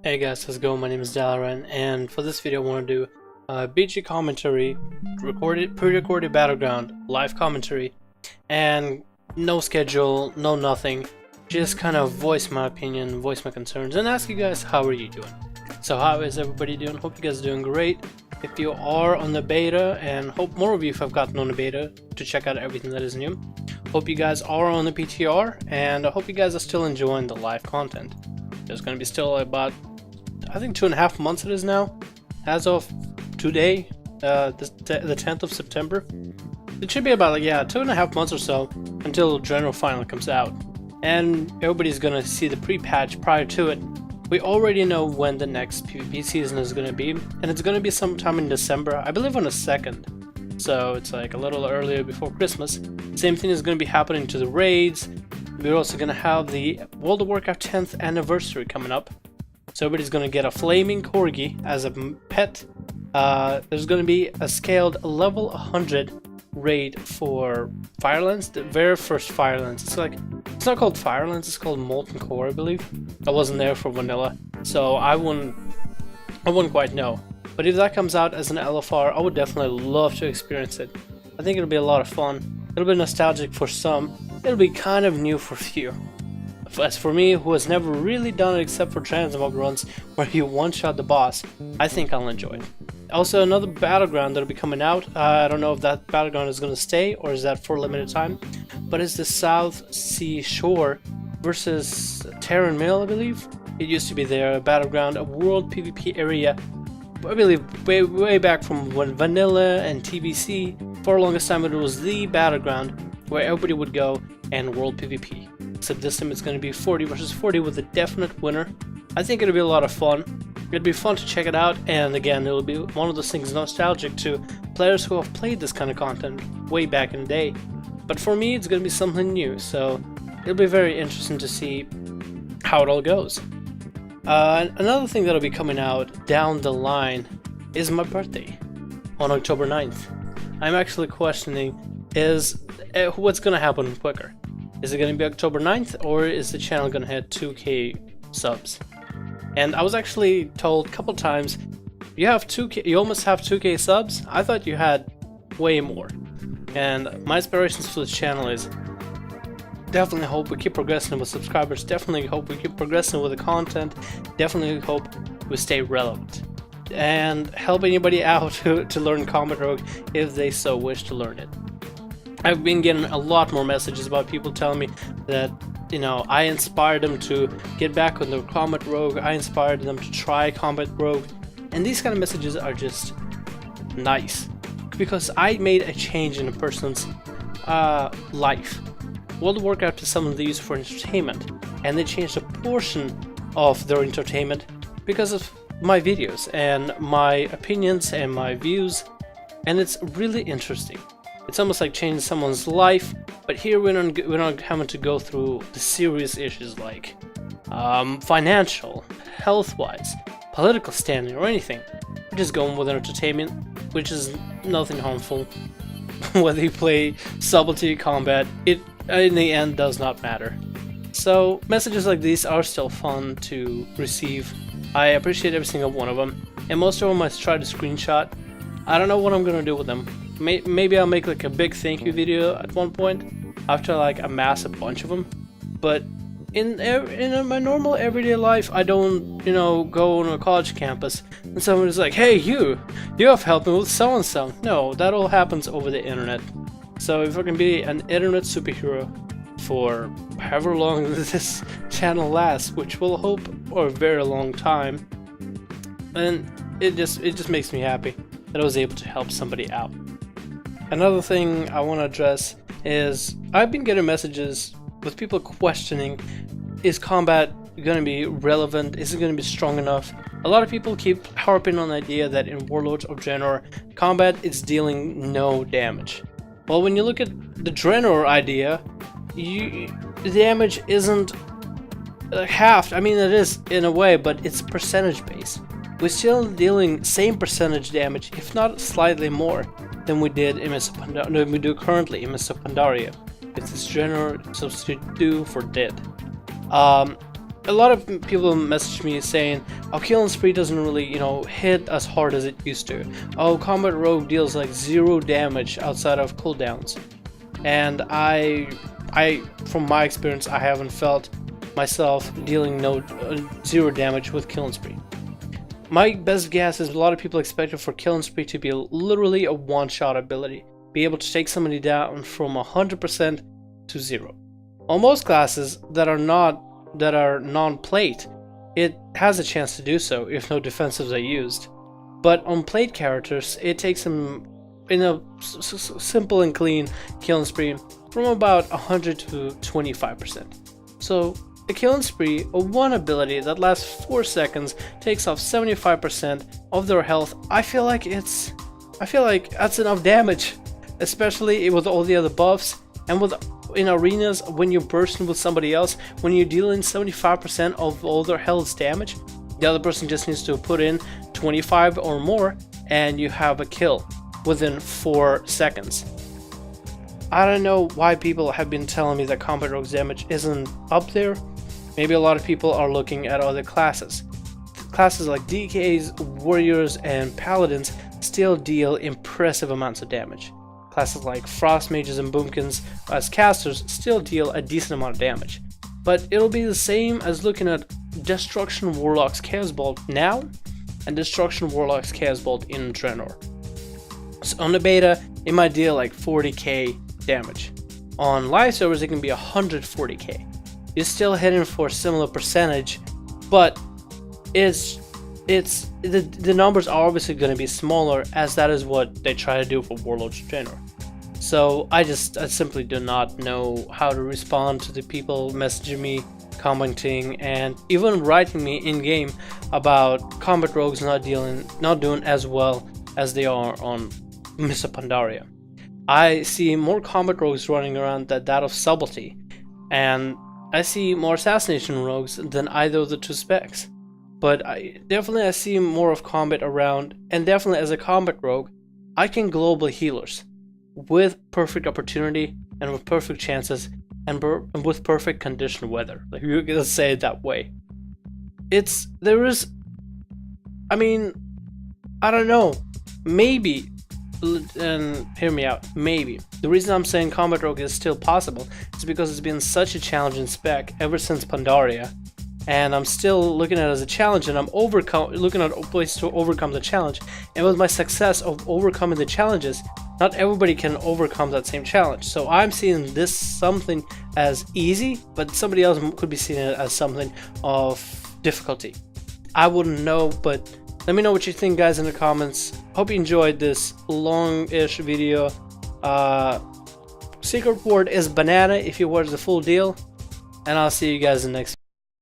Hey guys, how's it going? My name is Dalaran, and for this video I want to do a BG commentary, pre-recorded Battleground, live commentary, and no schedule, no nothing, just kind of voice my opinion, voice my concerns, and ask you guys how are you doing. So how is everybody doing? Hope you guys are doing great. If you are on the beta, and hope more of you have gotten on the beta to check out everything that is new, hope you guys are on the PTR, and I hope you guys are still enjoying the live content. There's going to be still about, I think, 2.5 months it is now, as of today, the 10th of September. It should be about, like, 2.5 months or so until General finally comes out. And everybody's going to see the pre-patch prior to it. We already know when the next PvP season is going to be, and it's going to be sometime in December, I believe on the 2nd. So it's like a little earlier before Christmas. Same thing is going to be happening to the raids. We're also going to have the World of Warcraft 10th anniversary coming up. So everybody's going to get a flaming corgi as a pet. There's going to be a scaled level 100 raid for Firelands, the very first Firelands. It's not called Firelands, it's called Molten Core, I believe. I wasn't there for vanilla, so I wouldn't quite know. But if that comes out as an LFR, I would definitely love to experience it. I think it'll be a lot of fun. It'll be nostalgic for some. It'll be kind of new for few. As for me, who has never really done it except for transmog runs where you one-shot the boss, I think I'll enjoy it. Also, another Battleground that'll be coming out. I don't know if that Battleground is going to stay or is that for a limited time, but it's the South Sea Shore versus Terran Mill, I believe. It used to be there, a Battleground, a world PvP area, I believe way back from when Vanilla and TBC, for the longest time it was the Battleground where everybody would go and world PvP. Except this time it's going to be 40 versus 40 with a definite winner. I think it'll be a lot of fun. It'll be fun to check it out, and again, it'll be one of those things nostalgic to players who have played this kind of content way back in the day. But for me, it's going to be something new, so it'll be very interesting to see how it all goes. Another thing that'll be coming out down the line is my birthday on October 9th. I'm actually questioning what's going to happen quicker. Is it going to be October 9th, or is the channel going to hit 2k subs? And I was actually told a couple times, you almost have 2k subs? I thought you had way more. And my aspirations for this channel is definitely hope we keep progressing with subscribers, definitely hope we keep progressing with the content, definitely hope we stay relevant. And help anybody out to learn Combat Rogue if they so wish to learn it. I've been getting a lot more messages about people telling me that, you know, I inspired them to get back on the Combat Rogue, I inspired them to try Combat Rogue, and these kind of messages are just nice, because I made a change in a person's life. World of Warcraft is something they use for entertainment, and they changed a portion of their entertainment because of my videos and my opinions and my views, and it's really interesting. It's almost like changing someone's life, but here we're not having to go through the serious issues like financial, health-wise, political standing, or anything. We're just going with entertainment, which is nothing harmful. Whether you play subtlety, combat, it in the end does not matter. So messages like these are still fun to receive. I appreciate every single one of them, and most of them I try to screenshot. I don't know what I'm gonna do with them. Maybe I'll make like a big thank you video at one point after like amass a bunch of them. But in my normal everyday life, I don't, go on a college campus and someone is like, hey, you have helped me with so and so. No, that all happens over the internet. So if I can be an internet superhero for however long this channel lasts, which we'll hope for a very long time, then it just makes me happy that I was able to help somebody out. Another thing I want to address is I've been getting messages with people questioning, is combat going to be relevant? Is it going to be strong enough? A lot of people keep harping on the idea that in Warlords of Draenor, combat is dealing no damage. Well, when you look at the Draenor idea, the damage isn't halved. I mean, it is in a way, but it's percentage based. We're still dealing same percentage damage, if not slightly more, than we did in we do currently in Mists of Pandaria. It's this general substitute do for dead. a lot of people message me saying, "Oh, killing spree doesn't really, hit as hard as it used to. Oh, combat rogue deals like 0 damage outside of cooldowns." And I from my experience, I haven't felt myself dealing 0 damage with killing spree. My best guess is a lot of people expected for killing spree to be literally a one-shot ability, be able to take somebody down from 100% to 0. On most classes that are non-plate, it has a chance to do so if no defensives are used. But on plate characters, it takes them in a simple and clean killing spree from about 100 to 25%. So a killing spree, a one ability that lasts 4 seconds, takes off 75% of their health. I feel like that's enough damage, especially with all the other buffs and in arenas when you're bursting with somebody else. When you're dealing 75% of all their health's damage, the other person just needs to put in 25 or more, and you have a kill within 4 seconds. I don't know why people have been telling me that combat rogue's damage isn't up there. Maybe a lot of people are looking at other classes. Classes like DKs, warriors, and paladins still deal impressive amounts of damage. Classes like frost mages and boomkins as casters still deal a decent amount of damage. But it'll be the same as looking at Destruction Warlock's Chaos Bolt now and Destruction Warlock's Chaos Bolt in Draenor. So on the beta, it might deal like 40k damage. On live servers, it can be 140k. You're still hitting for a similar percentage, but the numbers are obviously going to be smaller, as that is what they try to do for Warlords of Draenor. So I simply do not know how to respond to the people messaging me, commenting, and even writing me in game about combat rogues not doing as well as they are on Mists of Pandaria. I see more combat rogues running around than that of Subtlety, and I see more assassination rogues than either of the two specs. But I see more of combat around, and definitely as a combat rogue, I can global healers with perfect opportunity and with perfect chances and with perfect condition weather. Like, you can say it that way. I don't know, maybe, and hear me out, maybe. The reason I'm saying combat rogue is still possible is because it's been such a challenging spec ever since Pandaria. And I'm still looking at it as a challenge, and I'm looking at ways to overcome the challenge. And with my success of overcoming the challenges, not everybody can overcome that same challenge. So I'm seeing this something as easy, but somebody else could be seeing it as something of difficulty. I wouldn't know, but let me know what you think, guys, in the comments. Hope you enjoyed this long-ish video. Secret word is banana if you watch the full deal, and I'll see you guys in the next video.